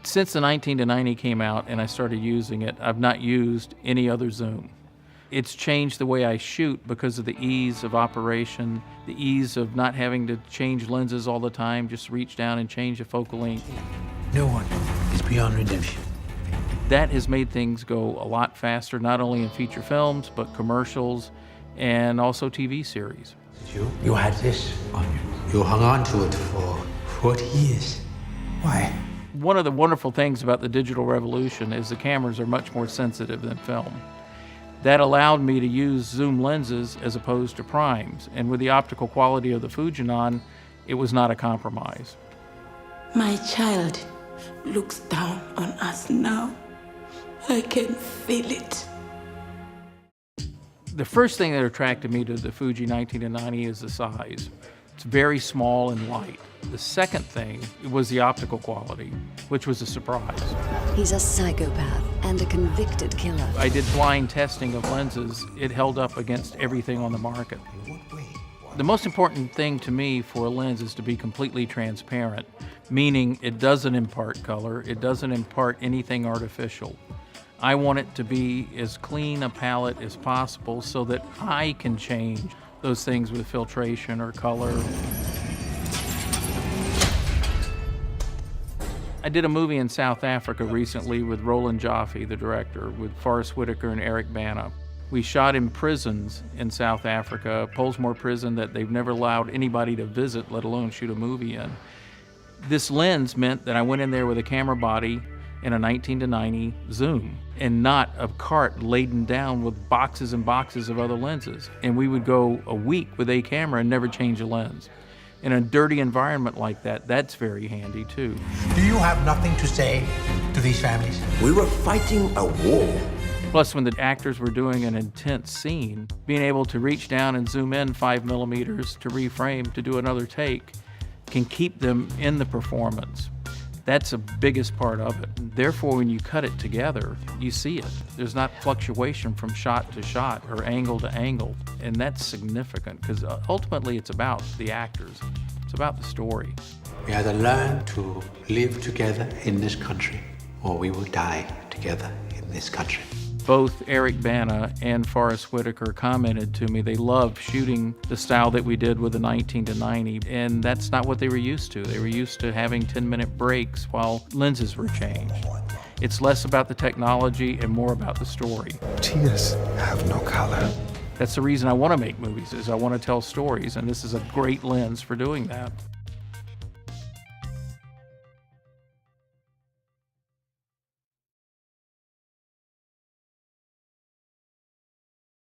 Since the 19-90 came out and I started using it, I've not used any other zoom. It's changed the way I shoot because of the ease of operation, the ease of not having to change lenses all the time, just reach down and change the focal length. No one is beyond redemption. That has made things go a lot faster, not only in feature films, but commercials and also TV series. You had this on you. You hung on to it for 40 years. Why? One of the wonderful things about the digital revolution is the cameras are much more sensitive than film. That allowed me to use zoom lenses as opposed to primes, and with the optical quality of the Fujinon, it was not a compromise. My child looks down on us now. I can feel it. The first thing that attracted me to the Fuji 19-90 is the size. It's very small and light. The second thing was the optical quality, which was a surprise. He's a psychopath and a convicted killer. I did blind testing of lenses. It held up against everything on the market. The most important thing to me for a lens is to be completely transparent, meaning it doesn't impart color, it doesn't impart anything artificial. I want it to be as clean a palette as possible so that I can change those things with filtration or color. I did a movie in South Africa recently with Roland Joffe, the director, with Forrest Whitaker and Eric Bana. We shot in prisons in South Africa, Pollsmoor prison that they've never allowed anybody to visit, let alone shoot a movie in. This lens meant that I went in there with a camera body and a 19-90 zoom, and not a cart laden down with boxes and boxes of other lenses. And we would go a week with a camera and never change a lens. In a dirty environment like that, that's very handy too. Do you have nothing to say to these families? We were fighting a war. Plus, when the actors were doing an intense scene, being able to reach down and zoom in 5 millimeters to reframe to do another take can keep them in the performance. That's the biggest part of it. Therefore, when you cut it together, you see it. There's not fluctuation from shot to shot or angle to angle, and that's significant because ultimately it's about the actors. It's about the story. We either learn to live together in this country, or we will die together in this country. Both Eric Bana and Forrest Whitaker commented to me they loved shooting the style that we did with the 19-90, and that's not what they were used to. They were used to having 10-minute breaks while lenses were changed. It's less about the technology and more about the story. Tears have no color. That's the reason I want to make movies, is I want to tell stories, and this is a great lens for doing that.